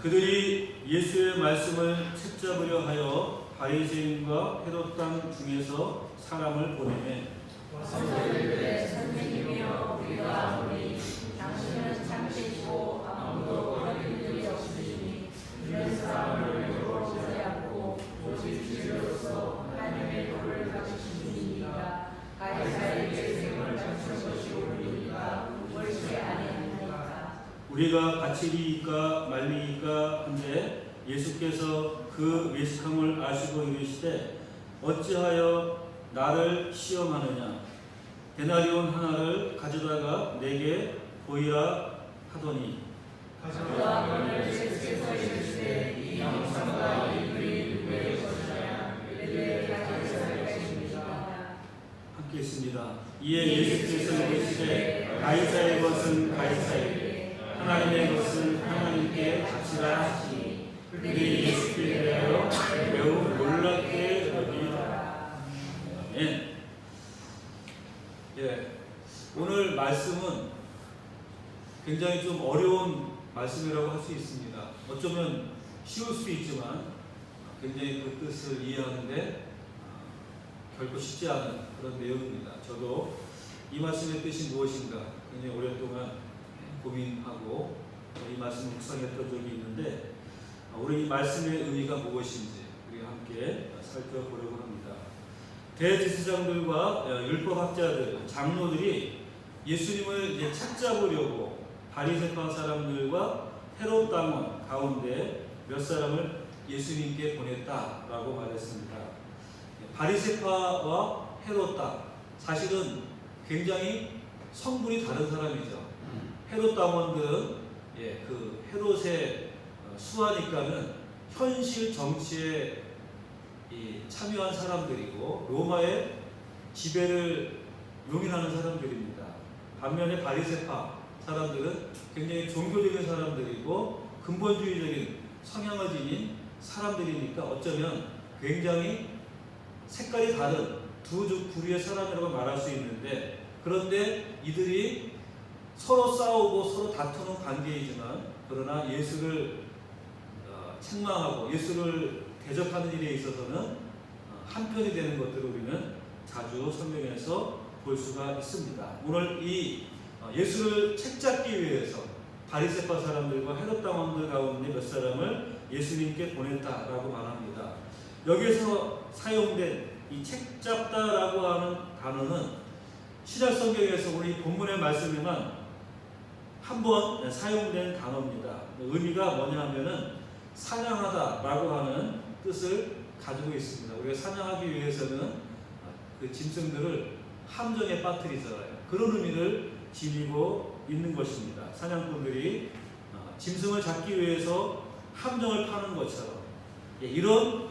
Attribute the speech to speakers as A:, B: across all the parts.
A: 그들이 예수의 말씀을 책잡으려 하여 바리새인과 헤롯 땅 중에서 사람을 보내매
B: 와서들에게 선생님이여 우리가 아무리 당신은 참되시고 아무도 거리는 일이 없으시니 이런 사람을 외로워하지 않고 오직 진리로서 하나님의 도를 가지신 분이니까 가이사에게 세금을 바치는 것이 옳으니까 옳지 아니하니까.
A: 우리가 바치리이까 말리이까 한데 예수께서 그 외식함을 아시고 이르시되 어찌하여 나를 시험하느냐. 데나리온 하나를 가져다가 내게 보이라 하더니
B: 가져다가 예수께서 이르시되 이 영상과 이 글이 누구의 것이냐. 그들의 가이사의 것입니다.
A: 함께 있습니다. 이에 예수께서 이르시되 가이사의 것은 가이사에게 하나님의 것은 하나님께 바치라 하시니 그들이 예수께 대하여 매우 놀랍게 여기더라. 아멘. 오늘 말씀은 굉장히 좀 어려운 말씀이라고 할 수 있습니다. 어쩌면 쉬울 수도 있지만 굉장히 그 뜻을 이해하는데 결코 쉽지 않은 그런 내용입니다. 저도 이 말씀의 뜻이 무엇인가 굉장히 오랫동안 고민하고 이 말씀을 묵상했던 적이 있는데 우리 이 말씀의 의미가 무엇인지 우리가 함께 살펴보려고 합니다. 대제사장들과 율법학자들, 장로들이 예수님을 이제 찾잡으려고 바리새파 사람들과 헤롯 당원 가운데 몇 사람을 예수님께 보냈다라고 말했습니다. 바리새파와 헤롯 당 사실은 굉장히 성분이 다른 사람이죠. 헤롯 당원들은 그 헤롯의 수하니까는 현실 정치에 참여한 사람들이고 로마의 지배를 용인하는 사람들입니다. 반면에 바리새파 사람들은 굉장히 종교적인 사람들이고 근본주의적인 성향을 지닌 사람들이니까 어쩌면 굉장히 색깔이 다른 두 부류의 사람이라고 말할 수 있는데, 그런데 이들이 서로 싸우고 서로 다투는 관계이지만 그러나 예수를 책망하고 예수를 대적하는 일에 있어서는 한편이 되는 것들을 우리는 자주 성경에서 볼 수가 있습니다. 오늘 이 예수를 책잡기 위해서 바리새파 사람들과 헤롯 당원들 가운데 몇 사람을 예수님께 보냈다라고 말합니다. 여기에서 사용된 이 책잡다라고 하는 단어는 신약 성경에서 우리 본문의 말씀에만 한 번 사용된 단어입니다. 의미가 뭐냐 하면은 사냥하다라고 하는 뜻을 가지고 있습니다. 우리가 사냥하기 위해서는 그 짐승들을 함정에 빠뜨리잖아요. 그런 의미를 지니고 있는 것입니다. 사냥꾼들이 짐승을 잡기 위해서 함정을 파는 것처럼 이런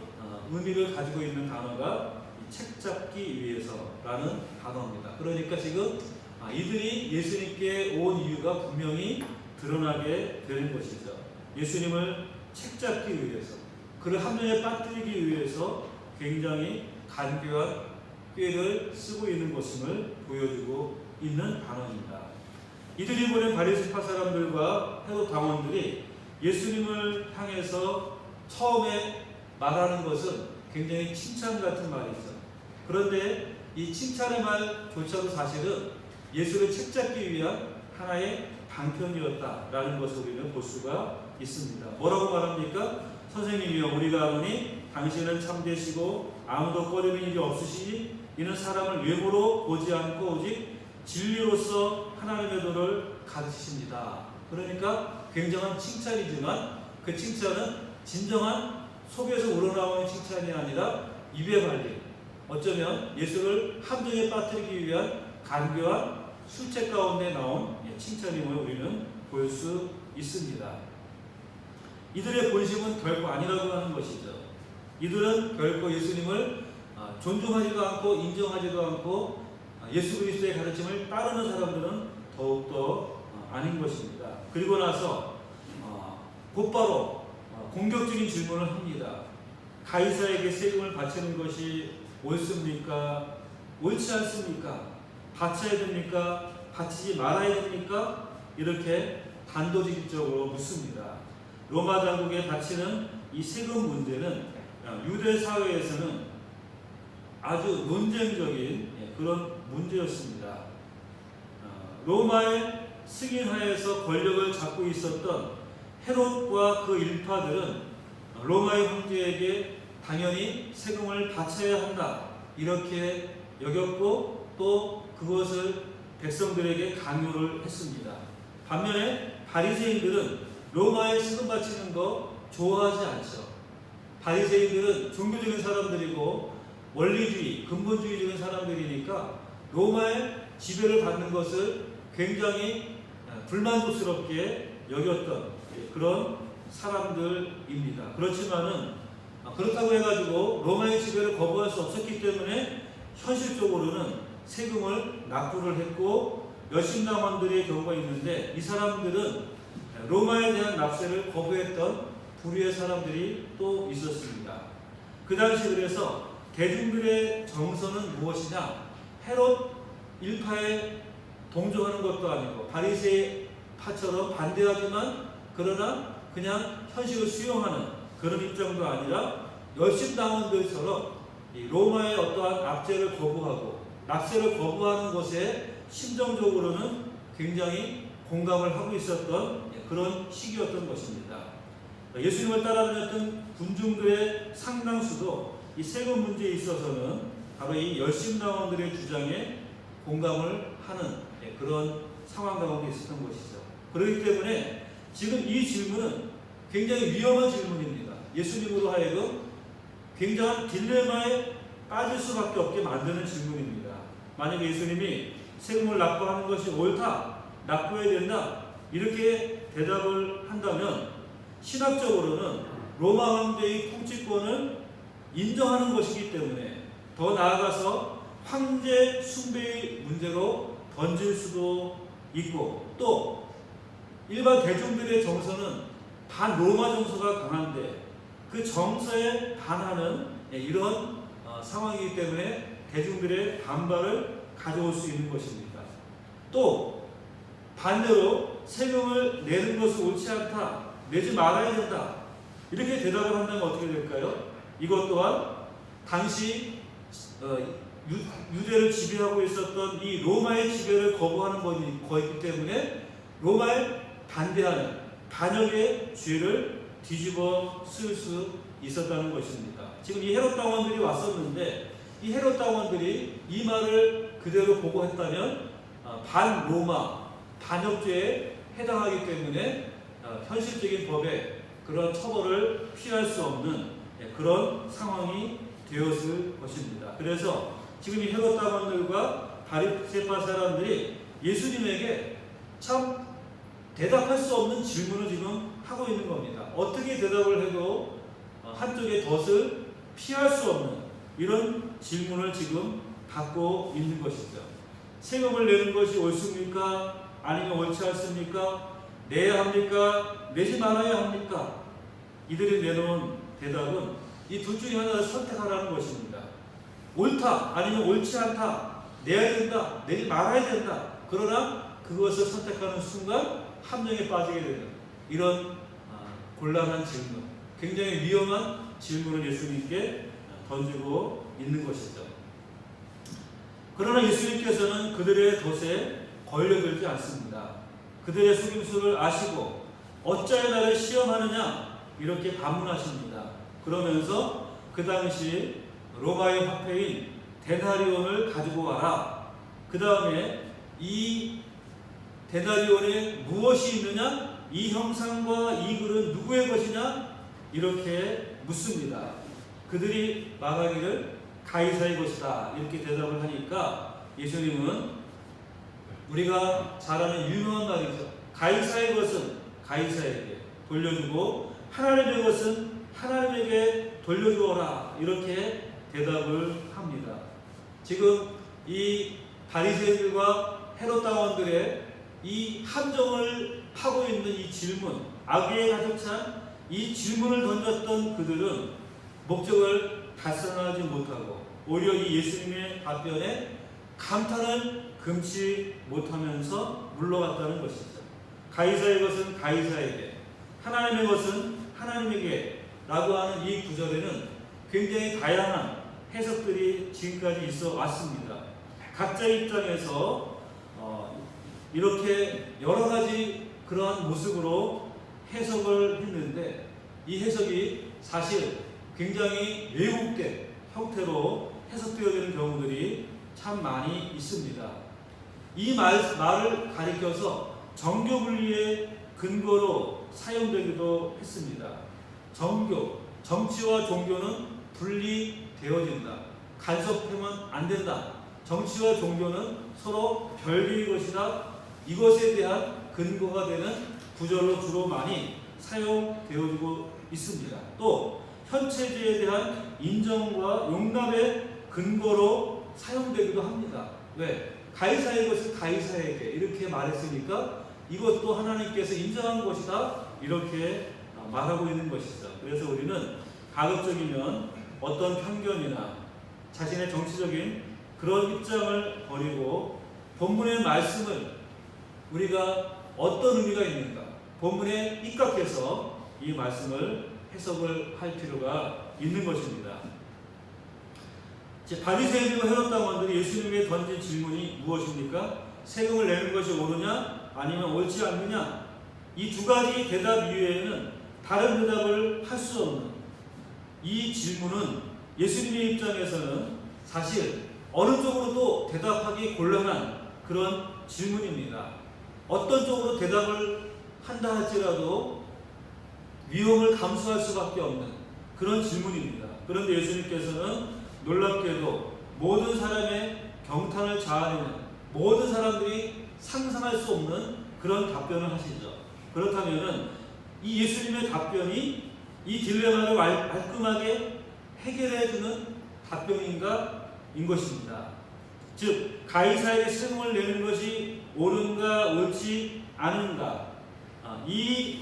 A: 의미를 가지고 있는 단어가 책잡기 위해서라는 단어입니다. 그러니까 지금 이들이 예수님께 온 이유가 분명히 드러나게 되는 것이죠. 예수님을 책잡기 위해서, 그를 함정에 빠뜨리기 위해서 굉장히 간교한 꾀를 쓰고 있는 것임을 보여주고 있는 단어입니다. 이들이 보낸 바리새파 사람들과 헤롯 당원들이 예수님을 향해서 처음에 말하는 것은 굉장히 칭찬 같은 말이죠. 그런데 이 칭찬의 말조차도 사실은 예수를 책잡기 위한 하나의 방편이었다라는 것을 우리는 볼 수가 있습니다. 뭐라고 말합니까? 선생님이여 우리가 아노니 당신은 참되시고 아무도 꺼리는 일이 없으시니 이는 사람을 외모로 보지 않고 오직 진리로서 하나님의 도를 가르치십니다. 그러니까 굉장한 칭찬이지만 그 칭찬은 진정한 속에서 우러나오는 칭찬이 아니라 입에 발린, 어쩌면 예수를 함정에 빠뜨리기 위한 간교한 술책 가운데 나온 칭찬임을 우리는 볼 수 있습니다. 이들의 본심은 결코 아니라고 하는 것이죠. 이들은 결코 예수님을 존중하지도 않고 인정하지도 않고 예수 그리스도의 가르침을 따르는 사람들은 더욱더 아닌 것입니다. 그리고 나서 곧바로 공격적인 질문을 합니다. 가이사에게 세금을 바치는 것이 옳습니까? 옳지 않습니까? 바쳐야 됩니까? 바치지 말아야 됩니까? 이렇게 단도직입적으로 묻습니다. 로마 당국에 바치는 이 세금 문제는 유대 사회에서는 아주 논쟁적인 그런 문제였습니다. 로마의 승인하에서 권력을 잡고 있었던 헤롯과 그 일파들은 로마의 황제에게 당연히 세금을 바쳐야 한다 이렇게 여겼고 또 그것을 백성들에게 강요를 했습니다. 반면에 바리새인들은 로마에 세금 바치는 거 좋아하지 않죠. 바리새인들은 종교적인 사람들이고 원리주의, 근본주의적인 사람들이니까 로마의 지배를 받는 것을 굉장히 불만족스럽게 여겼던 그런 사람들입니다. 그렇지만은 그렇다고 해가지고 로마의 지배를 거부할 수 없었기 때문에 현실적으로는 세금을 납부를 했고 열심당원들의 경우가 있는데 이 사람들은 로마에 대한 납세를 거부했던 불의의 사람들이 또 있었습니다. 그 당시 그래서 대중들의 정서는 무엇이냐? 헤롯 일파에 동조하는 것도 아니고 바리새파처럼 반대하지만 그러나 그냥 현실을 수용하는 그런 입장도 아니라 열심당원들처럼 이 로마의 어떠한 압제를 거부하고 납세를 거부하는 것에 심정적으로는 굉장히 공감을 하고 있었던 그런 시기였던 것입니다. 예수님을 따라다녔던 군중들의 상당수도 이 세금 문제에 있어서는 바로 이 열심당원들의 주장에 공감을 하는 그런 상황 가운데 있었던 것이죠. 그렇기 때문에 지금 이 질문은 굉장히 위험한 질문입니다. 예수님으로 하여금 굉장한 딜레마에 빠질 수밖에 없게 만드는 질문입니다. 만약에 예수님이 세금을 납부하는 것이 옳다, 납부해야 된다 이렇게 대답을 한다면 신학적으로는 로마 황제의 통치권을 인정하는 것이기 때문에 더 나아가서 황제 숭배의 문제로 던질 수도 있고 또 일반 대중들의 정서는 반로마 정서가 강한데 그 정서에 반하는 이런 상황이기 때문에 대중들의 반발을 가져올 수 있는 것입니다. 또 반대로 세금을 내는 것은 옳지 않다, 내지 말아야 된다 이렇게 대답을 한다면 어떻게 될까요? 이것 또한 당시 유대를 지배하고 있었던 이 로마의 지배를 거부하는 거이기 때문에 로마에 반대하는 반역의 죄를 뒤집어 쓸 수 있었다는 것입니다. 지금 이 헤롯 당원들이 왔었는데 이 헤롯 당원들이 이 말을 그대로 보고했다면 반로마 반역죄에 해당하기 때문에 현실적인 법에 그런 처벌을 피할 수 없는 그런 상황이 되었을 것입니다. 그래서 지금 이 헤롯 당원들과 바리새파 사람들이 예수님에게 참 대답할 수 없는 질문을 지금 하고 있는 겁니다. 어떻게 대답을 해도 한쪽의 덫을 피할 수 없는 이런 질문을 지금 받고 있는 것이죠. 세금을 내는 것이 옳습니까? 아니면 옳지 않습니까? 내야 합니까? 내지 말아야 합니까? 이들이 내놓은 대답은 이 둘 중에 하나를 선택하라는 것입니다. 옳다 아니면 옳지 않다, 내야 된다, 내지 말아야 된다. 그러나 그것을 선택하는 순간 함정에 빠지게 되는 이런 곤란한 질문, 굉장히 위험한 질문을 예수님께 던지고 있는 것이죠. 그러나 예수님께서는 그들의 덫에 걸려들지 않습니다. 그들의 속임수를 아시고 어찌하여 나를 시험하느냐 이렇게 반문하십니다. 그러면서 그 당시 로마의 화폐인 데나리온을 가지고 와라. 그 다음에 이 데나리온에 무엇이 있느냐? 이 형상과 이 글은 누구의 것이냐? 이렇게 묻습니다. 그들이 말하기를 가이사의 것이다 이렇게 대답을 하니까 예수님은 우리가 잘 아는 유명한 말이죠. 가이사의 것은 가이사에게 돌려주고 하나님의 것은 하나님에게 돌려주어라 이렇게 대답을 합니다. 지금 이 바리새인들과 헤롯 당원들의 이 함정을 파고 있는 이 질문, 악의에 가득 찬 이 질문을 던졌던 그들은 목적을 달성하지 못하고 오히려 이 예수님의 답변에 감탄을 금치 못하면서 물러갔다는 것이죠. 가이사의 것은 가이사에게, 하나님의 것은 하나님에게 라고 하는 이 구절에는 굉장히 다양한 해석들이 지금까지 있어 왔습니다. 각자의 입장에서 이렇게 여러 가지 그러한 모습으로 해석을 했는데 이 해석이 사실 굉장히 왜곡된 형태로 해석되어지는 경우들이 참 많이 있습니다. 이 말을 가리켜서 정교 분리의 근거로 사용되기도 했습니다. 정치와 종교는 분리되어진다. 간섭하면 안 된다. 정치와 종교는 서로 별개의 것이다. 이것에 대한 근거가 되는 구절로 주로 많이 사용되어지고 있습니다. 또 현체제에 대한 인정과 용납의 근거로 사용되기도 합니다. 왜? 가이사의 것을 가이사에게 이렇게 말했으니까 이것도 하나님께서 인정한 것이다 이렇게 말하고 있는 것이죠. 그래서 우리는 가급적이면 어떤 편견이나 자신의 정치적인 그런 입장을 버리고 본문의 말씀을 우리가 어떤 의미가 있는가 본문에 입각해서 이 말씀을 해석을 할 필요가 있는 것입니다. 바리새인들과 헤롯 당원들이 예수님에게 던진 질문이 무엇입니까? 세금을 내는 것이 옳으냐 아니면 옳지 않느냐? 이 두 가지 대답 이외에는 다른 대답을 할 수 없는 이 질문은 예수님의 입장에서는 사실 어느 쪽으로도 대답하기 곤란한 그런 질문입니다. 어떤 쪽으로 대답을 한다 할지라도 위험을 감수할 수밖에 없는 그런 질문입니다. 그런데 예수님께서는 놀랍게도 모든 사람의 경탄을 자아내는 모든 사람들이 상상할 수 없는 그런 답변을 하시죠. 그렇다면 이 예수님의 답변이 이 딜레마를 말끔하게 해결해주는 답변인가 인 것입니다. 즉 가이사에게 세금을 내는 것이 옳은가 옳지 않은가 이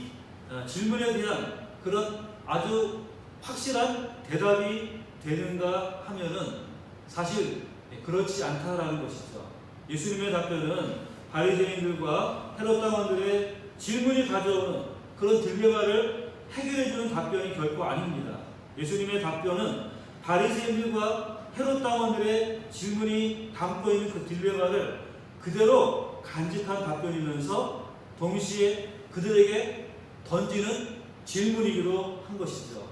A: 질문에 대한 그런 아주 확실한 대답이 되는가 하면은 사실 그렇지 않다라는 것이죠. 예수님의 답변은 바리새인들과 헤롯 당원들의 질문이 가져오는 그런 딜레마를 해결해주는 답변이 결코 아닙니다. 예수님의 답변은 바리새인들과 헤롯 당원들의 질문이 담고 있는 그 딜레마를 그대로 간직한 답변이면서 동시에 그들에게 던지는 질문이기도 한 것이죠.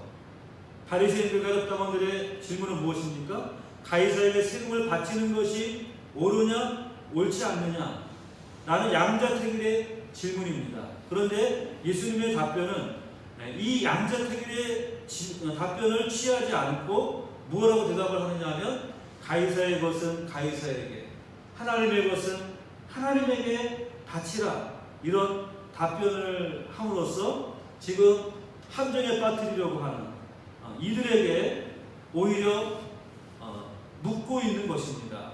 A: 바리새인들과 헤롯 당원들의 질문은 무엇입니까? 가이사에게 세금을 바치는 것이 옳으냐 옳지 않느냐 라는 양자택일의 질문입니다. 그런데 예수님의 답변은 이 양자택일의 답변을 취하지 않고 무엇라고 대답을 하느냐 하면 가이사의 것은 가이사에게 하나님의 것은 하나님에게 바치라 이런 답변을 함으로써 지금 함정에 빠뜨리려고 하는 이들에게 오히려 묻고 있는 것입니다.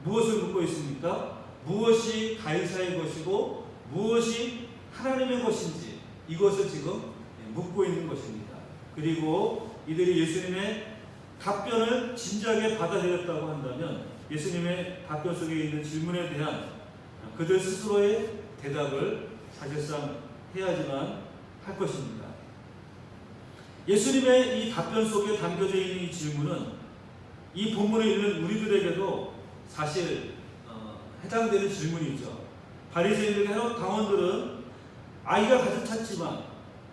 A: 무엇을 묻고 있습니까? 무엇이 가이사의 것이고 무엇이 하나님의 것인지 이것을 지금 묻고 있는 것입니다. 그리고 이들이 예수님의 답변을 진지하게 받아들였다고 한다면 예수님의 답변 속에 있는 질문에 대한 그들 스스로의 대답을 사실상 해야지만 할 것입니다. 예수님의 이 답변 속에 담겨져 있는 이 질문은 이 본문에 있는 우리들에게도 사실 해당되는 질문이죠. 바리새인들과 헤롯 당원들은 아이가 가득 찼지만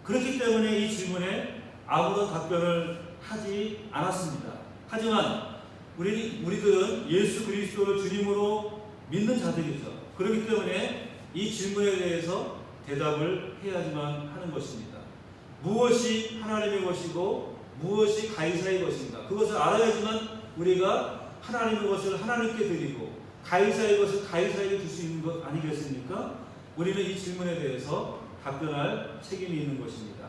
A: 그렇기 때문에 이 질문에 아무런 답변을 하지 않았습니다. 하지만 우리들은 예수 그리스도를 주님으로 믿는 자들이죠. 그렇기 때문에 이 질문에 대해서 대답을 해야지만 하는 것입니다. 무엇이 하나님의 것이고 무엇이 가이사의 것인가 그것을 알아야지만 우리가 하나님의 것을 하나님께 드리고 가이사의 것을 가이사에게 줄 수 있는 것 아니겠습니까? 우리는 이 질문에 대해서 답변할 책임이 있는 것입니다.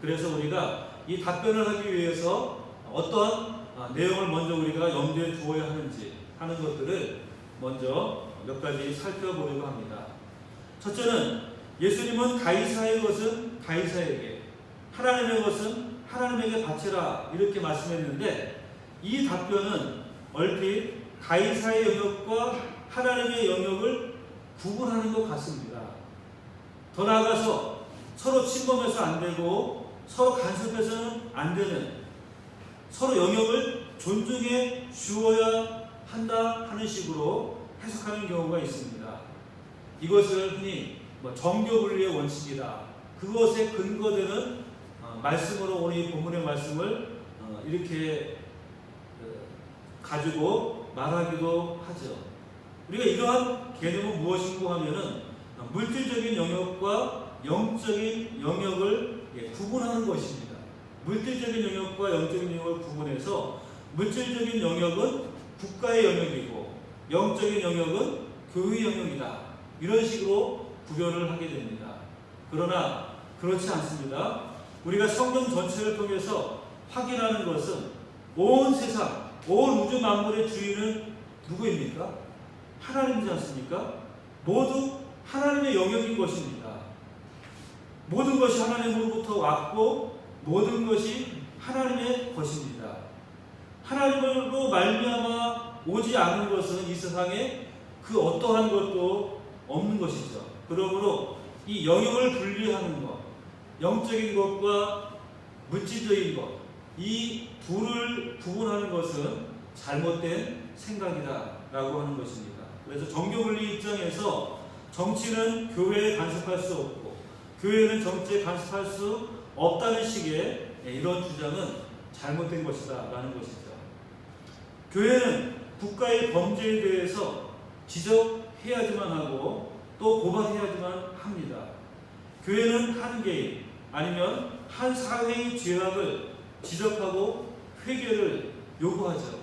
A: 그래서 우리가 이 답변을 하기 위해서 어떤 내용을 먼저 우리가 염두에 두어야 하는지 하는 것들을 먼저 몇 가지 살펴보려고 합니다. 첫째는 예수님은 가이사의 것은 가이사에게 하나님의 것은 하나님에게 바치라 이렇게 말씀했는데 이 답변은 얼핏 가이사의 영역과 하나님의 영역을 구분하는 것 같습니다. 더 나아가서 서로 침범해서 안 되고 서로 간섭해서는 안 되는, 서로 영역을 존중해 주어야 한다 하는 식으로 해석하는 경우가 있습니다. 이것을 흔히 정교분리의 원칙이다, 그것에 근거되는 말씀으로 오늘 이 본문의 말씀을 이렇게 가지고 말하기도 하죠. 우리가 이러한 개념은 무엇인고 하면은 물질적인 영역과 영적인 영역을 구분하는 것입니다. 물질적인 영역과 영적인 영역을 구분해서 물질적인 영역은 국가의 영역이고 영적인 영역은 교회 영역이다, 이런 식으로 구별을 하게 됩니다. 그러나 그렇지 않습니다. 우리가 성경 전체를 통해서 확인하는 것은 온 세상, 온 우주 만물의 주인은 누구입니까? 하나님이지 않습니까? 모두 하나님의 영역인 것입니다. 모든 것이 하나님으로부터 왔고 모든 것이 하나님의 것입니다. 하나님으로 말미암아 오지 않은 것은 이 세상에 그 어떠한 것도 없는 것이죠. 그러므로 이 영역을 분리하는 것, 영적인 것과 물질적인 것, 이 둘을 구분하는 것은 잘못된 생각이다 라고 하는 것입니다. 그래서 정교분리 입장에서 정치는 교회에 간섭할 수 없고 교회는 정치에 간섭할 수 없다는 식의 이런 주장은 잘못된 것이다 라는 것이죠. 교회는 국가의 범죄에 대해서 지적해야지만 하고 또 고발해야지만 합니다. 교회는 한 개인 아니면 한 사회의 죄악을 지적하고 회개를 요구하죠.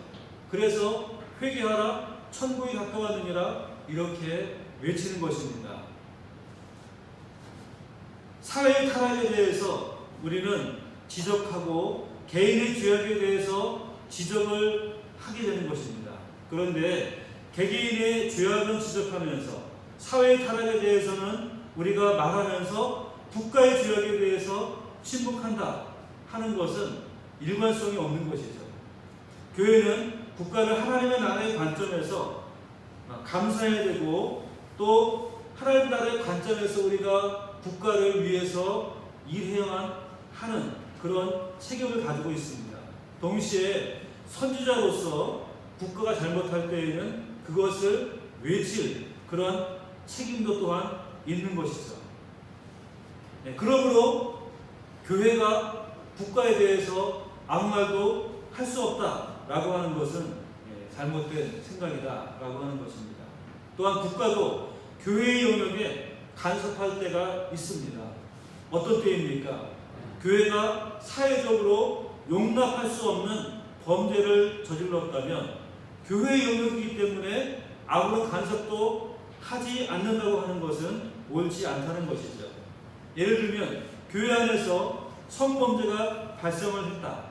A: 그래서 회개하라, 천국이 가까웠느니라, 이렇게 외치는 것입니다. 사회의 타락에 대해서 우리는 지적하고 개인의 죄악에 대해서 지적을 하게 되는 것입니다. 그런데 개개인의 죄악은 지적하면서 사회의 타락에 대해서는 우리가 말하면서 국가의 죄악에 대해서 침묵한다 하는 것은 일관성이 없는 것이죠. 교회는 국가를 하나님의 나라의 관점에서 감사해야 되고 또 하나님 나라의 관점에서 우리가 국가를 위해서 일해야만 하는 그런 책임을 가지고 있습니다. 동시에 선지자로서 국가가 잘못할 때에는 그것을 외칠 그런 책임도 또한 있는 것이죠. 그러므로 교회가 국가에 대해서 아무 말도 할 수 없다라고 하는 것은 잘못된 생각이다라고 하는 것입니다. 또한 국가도 교회의 영역에 간섭할 때가 있습니다. 어떤 때입니까? 교회가 사회적으로 용납할 수 없는 범죄를 저질렀다면 교회의 영역이기 때문에 아무런 간섭도 하지 않는다고 하는 것은 옳지 않다는 것이죠. 예를 들면 교회 안에서 성범죄가 발생을 했다.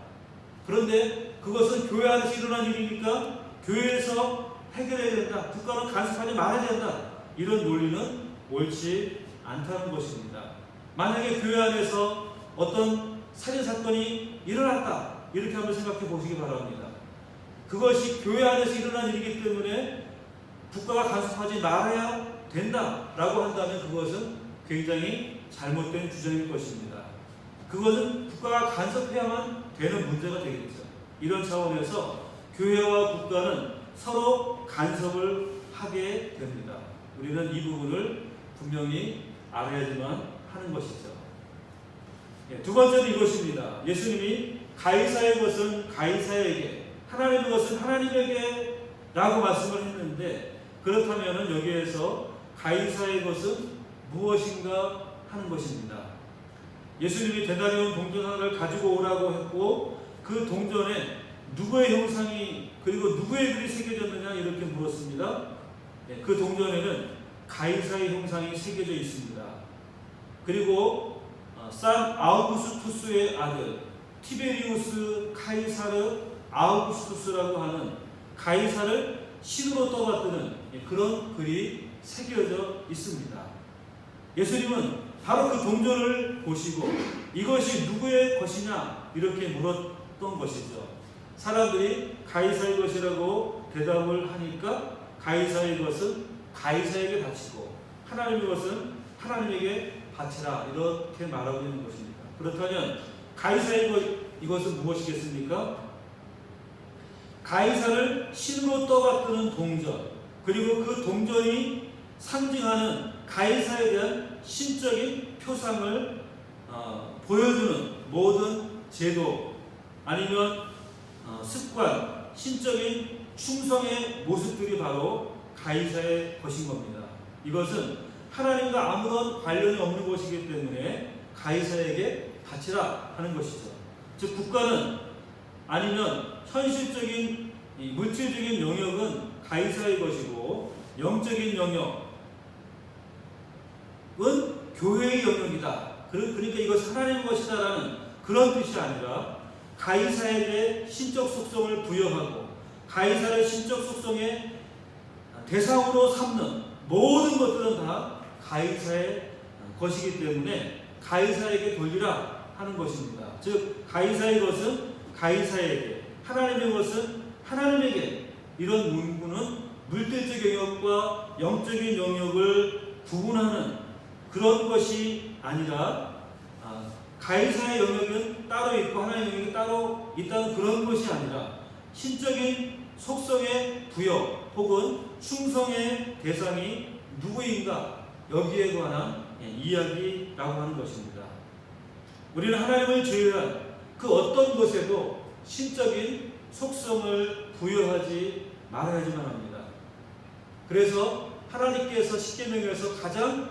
A: 그런데 그것은 교회 안에서 일어난 일이니까 교회에서 해결해야 된다. 국가는 간섭하지 말아야 된다. 이런 논리는 옳지 않다는 것입니다. 만약에 교회 안에서 어떤 살인사건이 일어났다. 이렇게 한번 생각해 보시기 바랍니다. 그것이 교회 안에서 일어난 일이기 때문에 국가가 간섭하지 말아야 된다라고 한다면 그것은 굉장히 잘못된 주장일 것입니다. 그것은 국가가 간섭해야만 되는 문제가 되겠죠. 이런 차원에서 교회와 국가는 서로 간섭을 하게 됩니다. 우리는 이 부분을 분명히 알아야지만 하는 것이죠. 두 번째는 이것입니다. 예수님이 가이사의 것은 가이사에게, 하나님의 것은 하나님에게 라고 말씀을 했는데, 그렇다면 여기에서 가이사의 것은 무엇인가 하는 것입니다. 예수님이 대단히 동전 하나를 가지고 오라고 했고 그 동전에 누구의 형상이 그리고 누구의 글이 새겨졌느냐 이렇게 물었습니다. 그 동전에는 가이사의 형상이 새겨져 있습니다. 그리고 산 아우구스투스의 아들 티베리우스 카이사르 아우구스투스라고 하는 가이사를 신으로 떠받드는 그런 글이 새겨져 있습니다. 예수님은 바로 그 동전을 보시고 이것이 누구의 것이냐 이렇게 물었던 것이죠. 사람들이 가이사의 것이라고 대답을 하니까 가이사의 것은 가이사에게 바치고 하나님의 것은 하나님에게 바치라 이렇게 말하고 있는 것입니다. 그렇다면 가이사의 이것은 무엇이겠습니까? 가이사를 신으로 떠받드는 동전, 그리고 그 동전이 상징하는 가이사에 대한 신적인 표상을 보여주는 모든 제도 아니면 습관, 신적인 충성의 모습들이 바로 가이사의 것인 겁니다. 이것은 하나님과 아무런 관련이 없는 것이기 때문에 가이사에게 바치라 하는 것이죠. 즉 국가는 아니면 현실적인 물질적인 영역은 가이사의 것이고 영적인 영역은 교회의 영역이다. 그러니까 이것은 하나님의 것이다라는 그런 뜻이 아니라 가이사에게 신적 속성을 부여하고 가이사를 신적 속성의 대상으로 삼는 모든 것들은 다 가이사의 것이기 때문에 가이사에게 돌리라 하는 것입니다. 즉 가이사의 것은 가이사에게, 하나님의 것은 하나님에게, 이런 문구는 물질적 영역과 영적인 영역을 구분하는 그런 것이 아니라 가이사의 영역은 따로 있고 하나님의 영역이 따로 있다는 그런 것이 아니라 신적인 속성의 부여 혹은 충성의 대상이 누구인가 여기에 관한 이야기라고 하는 것입니다. 우리는 하나님을 제외한 그 어떤 것에도 신적인 속성을 부여하지 말아야지만 합니다. 그래서 하나님께서 십계명에서 가장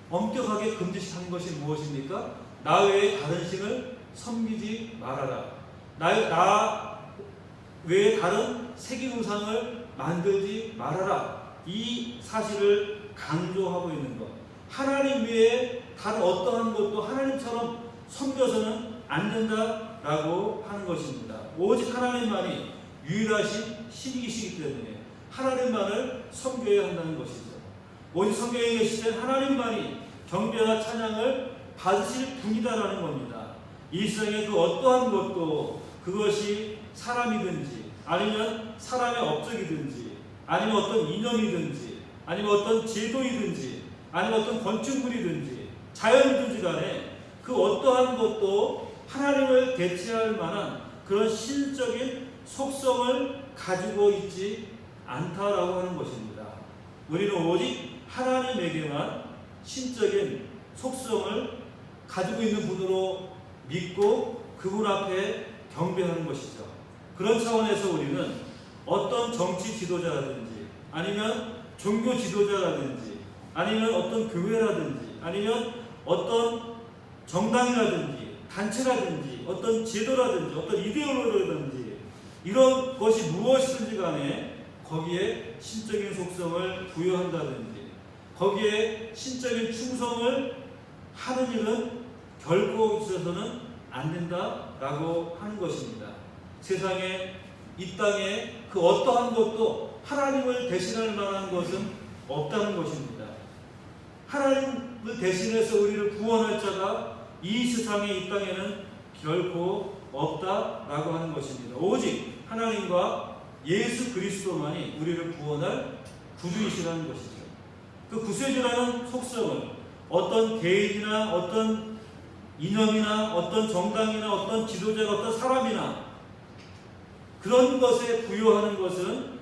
A: 엄격하게 금지하는 것이 무엇입니까? 나 외에 다른 신을 섬기지 말아라. 나 외에 다른 새긴 우상을 만들지 말아라. 이 사실을 강조하고 있는 것. 하나님 외에 다른 어떠한 것도 하나님처럼 섬겨서는 안 된다라고 하는 것입니다. 오직 하나님만이 유일하신 신이시기 때문에 하나님만을 섬겨야 한다는 것이죠. 오직 성경에 계시된 하나님만이 경배와 찬양을 받으실 분이다라는 겁니다. 이 세상의 그 어떠한 것도 그것이 사람이든지 아니면 사람의 업적이든지 아니면 어떤 이념이든지 아니면 어떤 제도이든지 아니면 어떤 건축물이든지 자연이든지 간에 그 어떠한 것도 하나님을 대체할 만한 그런 신적인 속성을 가지고 있지 않다라고 하는 것입니다. 우리는 오직 하나님에게만 신적인 속성을 가지고 있는 분으로 믿고 그분 앞에 경배하는 것이죠. 그런 차원에서 우리는 어떤 정치 지도자라든지 아니면 종교 지도자라든지 아니면 어떤 교회라든지 아니면 어떤 정당이라든지 단체라든지 어떤 제도라든지 어떤 이데올로기라든지 이런 것이 무엇이든지 간에 거기에 신적인 속성을 부여한다든지 거기에 신적인 충성을 하는 일은 결코 있어서는 안 된다라고 하는 것입니다. 세상에 이 땅에 그 어떠한 것도 하나님을 대신할 만한 것은 없다는 것입니다. 하나님을 대신해서 우리를 구원할 자가 이 세상에 이 땅에는 결코 없다라고 하는 것입니다. 오직 하나님과 예수 그리스도만이 우리를 구원할 구주이시라는 것이죠. 그 구세주라는 속성을 어떤 개인이나 어떤 이념이나 어떤 정당이나 어떤 지도자나 어떤 사람이나 그런 것에 부여하는 것은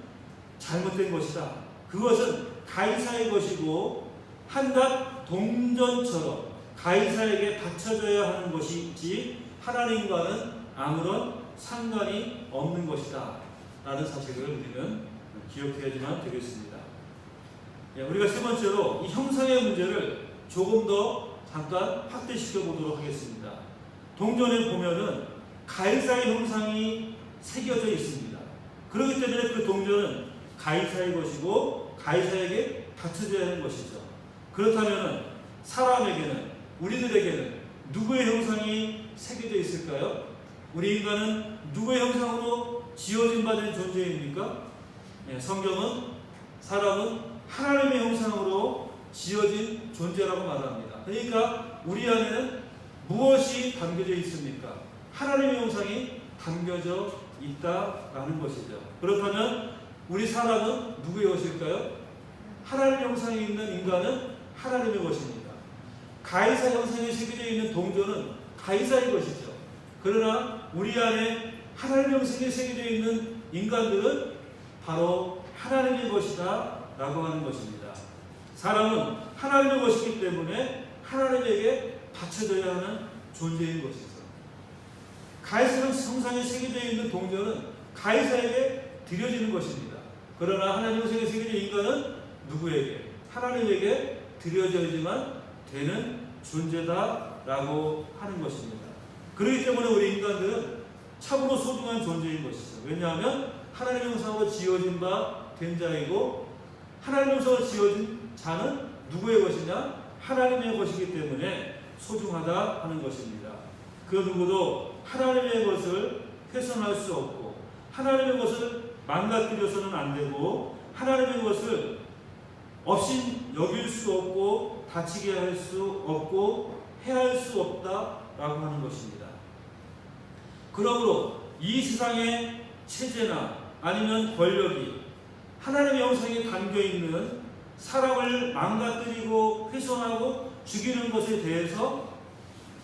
A: 잘못된 것이다. 그것은 가이사의 것이고 한낱 동전처럼 가이사에게 바쳐져야 하는 것이지 하나님과는 아무런 상관이 없는 것이다 라는 사실을 우리는 기억해야지만 되겠습니다. 우리가 세 번째로 이 형상의 문제를 조금 더 잠깐 확대시켜 보도록 하겠습니다. 동전에 보면은 가이사의 형상이 새겨져 있습니다. 그렇기 때문에 그 동전은 가이사의 것이고 가이사에게 바쳐져야 하는 것이죠. 그렇다면 사람에게는 우리들에게는 누구의 형상이 새겨져 있을까요? 우리 인간은 누구의 형상으로 지어진 바 된 존재입니까? 성경은 사람은 하나님의 형상으로 지어진 존재라고 말합니다. 그러니까 우리 안에는 무엇이 담겨져 있습니까? 하나님의 형상이 담겨져 있다라는 것이죠. 그렇다면 우리 사람은 누구의 것일까요? 하나님의 형상이 있는 인간은 하나님의 것입니다. 가이사 형상에 새겨져 있는 동전은 가이사의 것이죠. 그러나 우리 안에 하나님 형상에 새겨져 있는 인간들은 바로 하나님의 것이다 라고 하는 것입니다. 사람은 하나님의 것이기 때문에 하나님에게 바쳐져야 하는 존재인 것이죠. 가이사 형상에 새겨져 있는 동전은 가이사에게 드려지는 것입니다. 그러나 하나님 형상에 새겨진 인간은 누구에게? 하나님에게 드려져야지만 되는 존재다라고 하는 것입니다. 그렇기 때문에 우리 인간들은 참으로 소중한 존재인 것이죠. 왜냐하면 하나님 형상으로 지어진 바 된 자이고, 하나님 형상으로 지어진 자는 누구의 것이냐? 하나님의 것이기 때문에 소중하다 하는 것입니다. 그 누구도 하나님의 것을 훼손할 수 없고, 하나님의 것을 망가뜨려서는 안 되고, 하나님의 것을 없인 여길 수 없고, 다치게 할 수 없고, 해할 수 없다라고 하는 것입니다. 그러므로 이 세상의 체제나 아니면 권력이 하나님의 형상에 담겨있는 사람을 망가뜨리고 훼손하고 죽이는 것에 대해서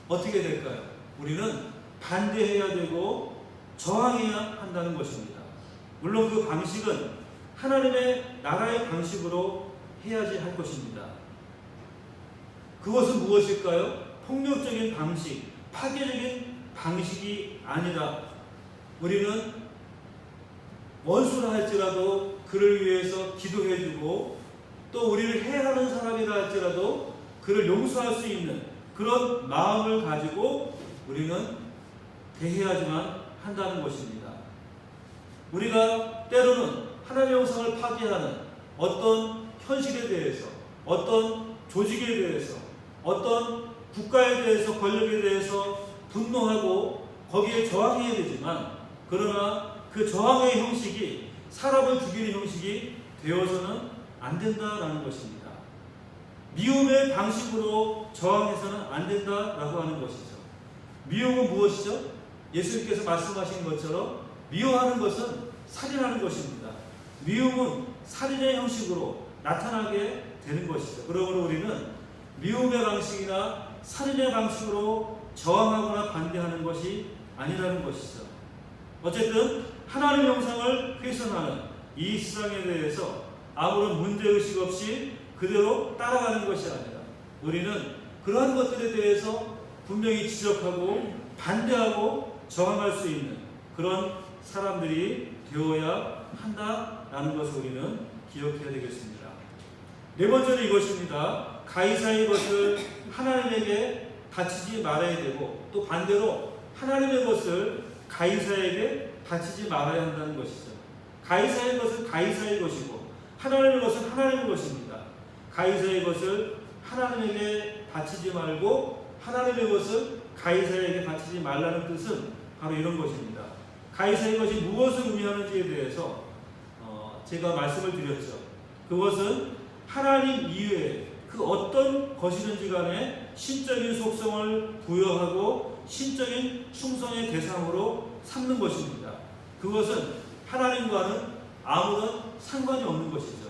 A: 어떻게 될까요? 우리는 반대해야 되고 저항해야 한다는 것입니다. 물론 그 방식은 하나님의 나라의 방식으로 해야지 할 것입니다. 그것은 무엇일까요? 폭력적인 방식, 파괴적인 방식이 아니라 우리는 원수라 할지라도 그를 위해서 기도해주고, 또 우리를 해하는 사람이라 할지라도 그를 용서할 수 있는 그런 마음을 가지고 우리는 대해야지만 한다는 것입니다. 우리가 때로는 하나님의 형상을 파괴하는 어떤 현실에 대해서, 어떤 조직에 대해서, 어떤 국가에 대해서, 권력에 대해서 분노하고 거기에 저항해야 되지만, 그러나 그 저항의 형식이 사람을 죽이는 형식이 되어서는 안 된다라는 것입니다. 미움의 방식으로 저항해서는 안 된다라고 하는 것이죠. 미움은 무엇이죠? 예수님께서 말씀하신 것처럼 미워하는 것은 살인하는 것입니다. 미움은 살인의 형식으로 나타나게 되는 것이죠. 그러므로 우리는 미움의 방식이나 살인의 방식으로 저항하거나 반대하는 것이 아니라는 것이죠. 어쨌든 하나님 형상을 훼손하는 이 세상에 대해서 아무런 문제의식 없이 그대로 따라가는 것이 아니라 우리는 그러한 것들에 대해서 분명히 지적하고 반대하고 저항할 수 있는 그런 사람들이 되어야 한다라는 것을 우리는 기억해야 되겠습니다. 네 번째는 이것입니다. 가이사의 것을 하나님에게 바치지 말아야 되고, 또 반대로 하나님의 것을 가이사에게 바치지 말아야 한다는 것이죠. 가이사의 것은 가이사의 것이고 하나님의 것은 하나님의 것입니다. 가이사의 것을 하나님에게 바치지 말고 하나님의 것을 가이사에게 바치지 말라는 뜻은 바로 이런 것입니다. 가이사의 것이 무엇을 의미하는지에 대해서 제가 말씀을 드렸죠. 그것은 하나님 이외에 그 어떤 것이든지 간에 신적인 속성을 부여하고 신적인 충성의 대상으로 삼는 것입니다. 그것은 하나님과는 아무런 상관이 없는 것이죠.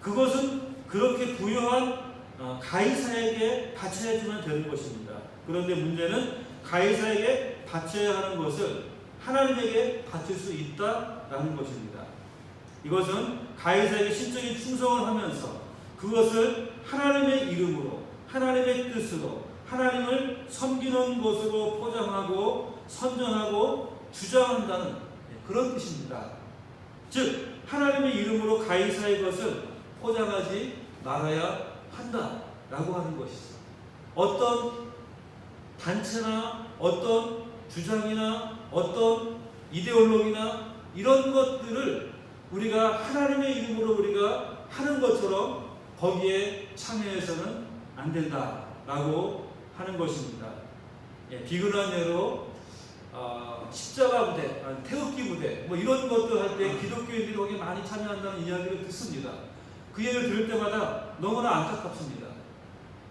A: 그것은 그렇게 부여한 가이사에게 바쳐야지만 되는 것입니다. 그런데 문제는 가이사에게 바쳐야 하는 것을 하나님에게 바칠 수 있다라는 것입니다. 이것은 가이사에게 신적인 충성을 하면서 그것을 하나님의 이름으로, 하나님의 뜻으로, 하나님을 섬기는 것으로 포장하고 선전하고 주장한다는 그런 뜻입니다. 즉 하나님의 이름으로 가이사의 것을 포장하지 말아야 한다라고 하는 것이죠. 어떤 단체나 어떤 주장이나 어떤 이데올로기나 이런 것들을 우리가 하나님의 이름으로 우리가 하는 것처럼 거기에 참여해서는 안 된다라고 하는 것입니다. 비근한 예로 십자가 부대, 태극기 부대 뭐 이런 것들 할 때 기독교인들이 거기에 많이 참여한다는 이야기를 듣습니다. 그 얘기를 들을 때마다 너무나 안타깝습니다.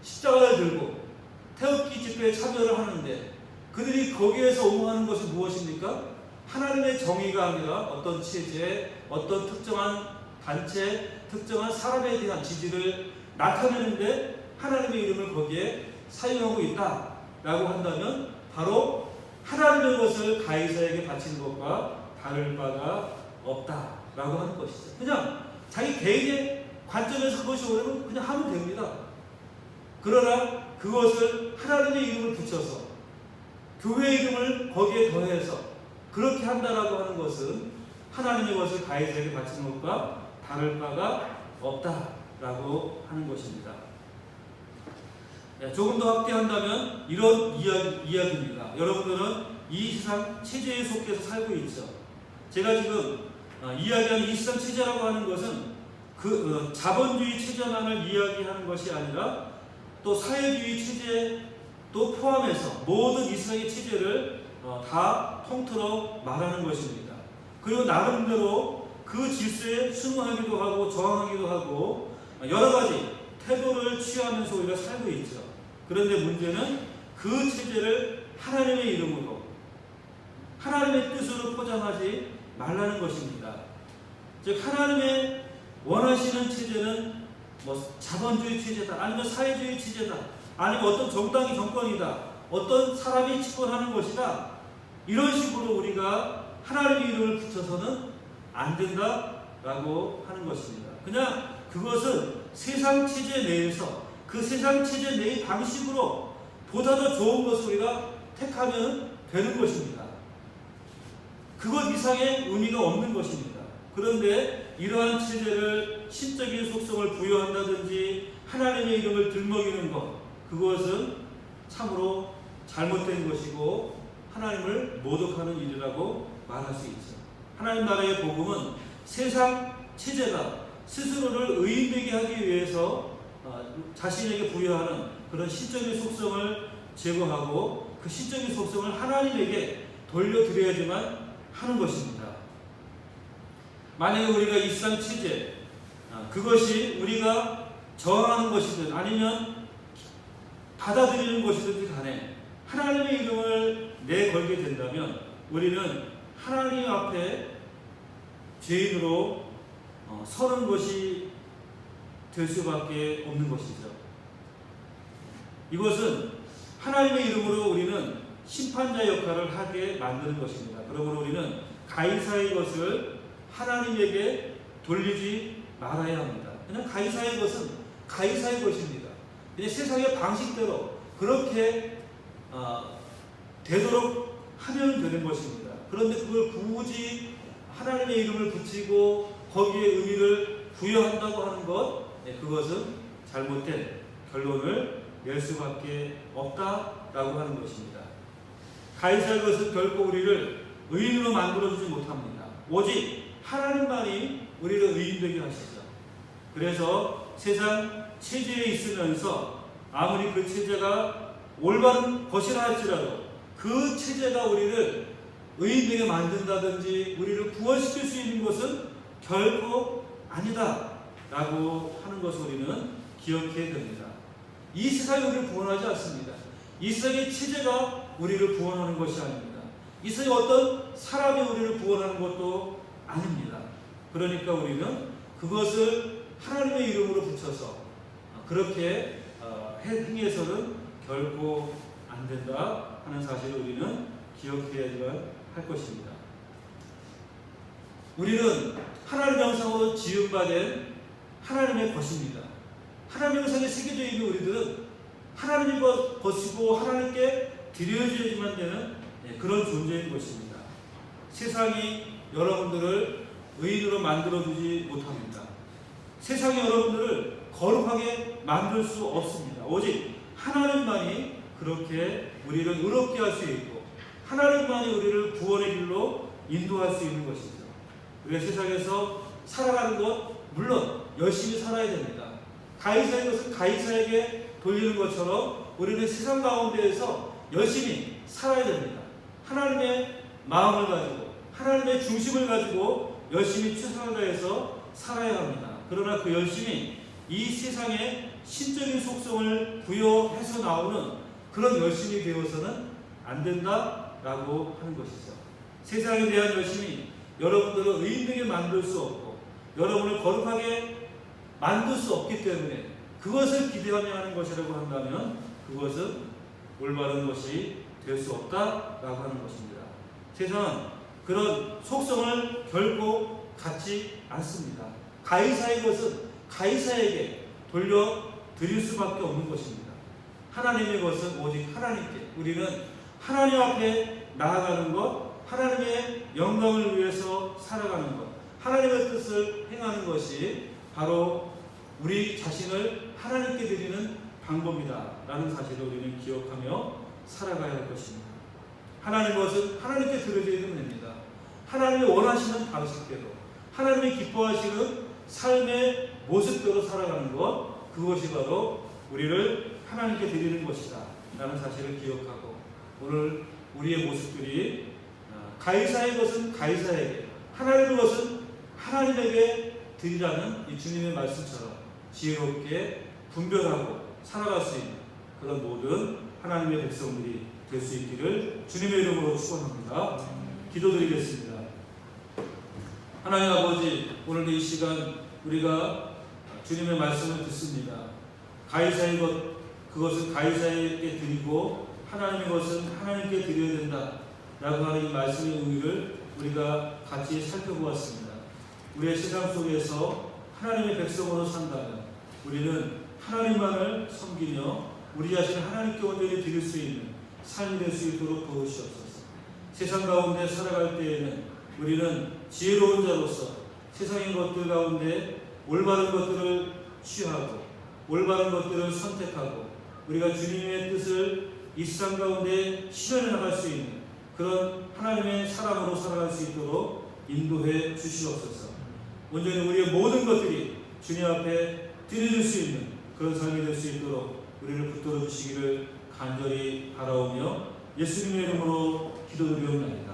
A: 십자가를 들고 태극기 집회에 참여를 하는데 그들이 거기에서 옹호하는 것이 무엇입니까? 하나님의 정의가 아니라 어떤 체제, 어떤 특정한 단체, 특정한 사람에 대한 지지를 나타내는데 하나님의 이름을 거기에 사용하고 있다라고 한다면 바로 하나님의 것을 가이사에게 바치는 것과 다를 바가 없다라고 하는 것이죠. 그냥 자기 개인의 관점에서 그것이 오려면 그냥 하면 됩니다. 그러나 그것을 하나님의 이름을 붙여서 교회 이름을 거기에 더해서 그렇게 한다라고 하는 것은 하나님의 것을 가이사에게 바치는 것과 다를 바가 없다라고 하는 것입니다. 조금 더 확대한다면 이런 이야기입니다. 여러분들은 이 세상 체제에 속해서 살고 있죠. 제가 지금 이야기하는 이 세상 체제라고 하는 것은 그 자본주의 체제만을 이야기하는 것이 아니라 또 사회주의 체제도 포함해서 모든 이 세상의 체제를 다 통틀어 말하는 것입니다. 그리고 나름대로 그 질서에 순응하기도 하고 저항하기도 하고 여러 가지 태도를 취하면서 우리가 살고 있죠. 그런데 문제는 그 체제를 하나님의 이름으로 하나님의 뜻으로 포장하지 말라는 것입니다. 즉 하나님의 원하시는 체제는 뭐 자본주의 체제다, 아니면 사회주의 체제다, 아니면 어떤 정당이 정권이다, 어떤 사람이 집권하는 것이다, 이런 식으로 우리가 하나님의 이름을 붙여서는 안 된다라고 하는 것입니다. 그냥 그것은 세상 체제 내에서 그 세상 체제 내의 방식으로 보다 더 좋은 것을 우리가 택하면 되는 것입니다. 그것 이상의 의미가 없는 것입니다. 그런데 이러한 체제를 신적인 속성을 부여한다든지 하나님의 이름을 들먹이는 것, 그것은 참으로 잘못된 것이고 하나님을 모독하는 일이라고 말할 수 있죠. 하나님 나라의 복음은 세상 체제가 스스로를 의인되게 하기 위해서 자신에게 부여하는 그런 신적인 속성을 제거하고 그 신적인 속성을 하나님에게 돌려드려야지만 하는 것입니다. 만약에 우리가 이 세상 체제, 그것이 우리가 저항하는 것이든 아니면 받아들이는 것이든 간에 하나님의 이름을 내걸게 된다면 우리는 하나님 앞에 죄인으로 서는 것이 될 수밖에 없는 것이죠. 이것은 하나님의 이름으로 우리는 심판자 역할을 하게 만드는 것입니다. 그러므로 우리는 가이사의 것을 하나님에게 돌리지 말아야 합니다. 그냥 가이사의 것은 가이사의 것입니다. 그냥 세상의 방식대로 그렇게 되도록 하면 되는 것입니다. 그런데 그걸 굳이 하나님의 이름을 붙이고 거기에 의미를 부여한다고 하는 것, 그것은 잘못된 결론을 낼 수밖에 없다라고 하는 것입니다. 가이사의 것은 결코 우리를 의인으로 만들어주지 못합니다. 오직 하나님만이 우리를 의인되게 하시죠. 그래서 세상 체제에 있으면서 아무리 그 체제가 올바른 것이라 할지라도 그 체제가 우리를 의인되게 만든다든지 우리를 구원시킬 수 있는 것은 결코 아니다라고 하는 것을 우리는 기억해야 됩니다. 이 세상이 우리를 구원하지 않습니다. 이 세상의 체제가 우리를 구원하는 것이 아닙니다. 이 세상의 어떤 사람이 우리를 구원하는 것도 아닙니다. 그러니까 우리는 그것을 하나님의 이름으로 붙여서 그렇게 행해서는 결코 안 된다 하는 사실을 우리는 기억해야지만 할 것입니다. 우리는 하나님의 형상으로 지음받은 하나님의 것입니다. 하나님의 형상에 새겨져 있는 우리들은 하나님의 것이고 하나님께 드려져야지만 되는 그런 존재인 것입니다. 세상이 여러분들을 의인으로 만들어주지 못합니다. 세상이 여러분들을 거룩하게 만들 수 없습니다. 오직 하나님만이 그렇게 우리를 의롭게 할 수 있고 하나님만이 우리를 구원의 길로 인도할 수 있는 것이죠. 우리가 세상에서 살아가는 것 물론 열심히 살아야 됩니다. 가이사의 것은 가이사에게 돌리는 것처럼 우리는 세상 가운데에서 열심히 살아야 됩니다. 하나님의 마음을 가지고 하나님의 중심을 가지고 열심히 최선을 다해서 살아야 합니다. 그러나 그 열심히 이 세상에 신적인 속성을 부여해서 나오는 그런 열심이 되어서는 안 된다라고 하는 것이죠. 세상에 대한 열심이 여러분들을 의인되게 만들 수 없고 여러분을 거룩하게 만들 수 없기 때문에 그것을 기대하며 하는 것이라고 한다면 그것은 올바른 것이 될 수 없다라고 하는 것입니다. 세상은 그런 속성을 결코 갖지 않습니다. 가이사의 것은 가이사에게 돌려드릴 수밖에 없는 것입니다. 하나님의 것은 오직 하나님께, 우리는 하나님 앞에 나아가는 것, 하나님의 영광을 위해서 살아가는 것, 하나님의 뜻을 행하는 것이 바로 우리 자신을 하나님께 드리는 방법이다 라는 사실을 우리는 기억하며 살아가야 할 것입니다. 하나님의 것은 하나님께 드려야 됩니다. 하나님이 원하시는 방식대로, 하나님이 기뻐하시는 삶의 모습대로 살아가는 것, 그것이 바로 우리를 하나님께 드리는 것이다 라는 사실을 기억하고, 오늘 우리의 모습들이 가이사의 것은 가이사에게, 하나님의 것은 하나님에게 드리라는 이 주님의 말씀처럼 지혜롭게 분별하고 살아갈 수 있는 그런 모든 하나님의 백성들이 될 수 있기를 주님의 이름으로 축원합니다. 기도드리겠습니다. 하나님 아버지, 오늘도 이 시간 우리가 주님의 말씀을 듣습니다. 가이사의 것, 그것은 가이사에게 드리고 하나님의 것은 하나님께 드려야 된다 라고 하는 이 말씀의 의미를 우리가 같이 살펴보았습니다. 우리의 세상 속에서 하나님의 백성으로 산다면 우리는 하나님만을 섬기며 우리 자신을 하나님께 온전히 드릴 수 있는 삶이 될 수 있도록 도우시옵소서. 세상 가운데 살아갈 때에는 우리는 지혜로운 자로서 세상의 것들 가운데 올바른 것들을 취하고 올바른 것들을 선택하고 우리가 주님의 뜻을 이 세상 가운데 실현해 나갈 수 있는 그런 하나님의 사람으로 살아갈 수 있도록 인도해 주시옵소서. 온전히 우리의 모든 것들이 주님 앞에 드려질 수 있는 그런 삶이 될 수 있도록 우리를 붙들어 주시기를 간절히 바라오며 예수님의 이름으로 기도드리옵나이다.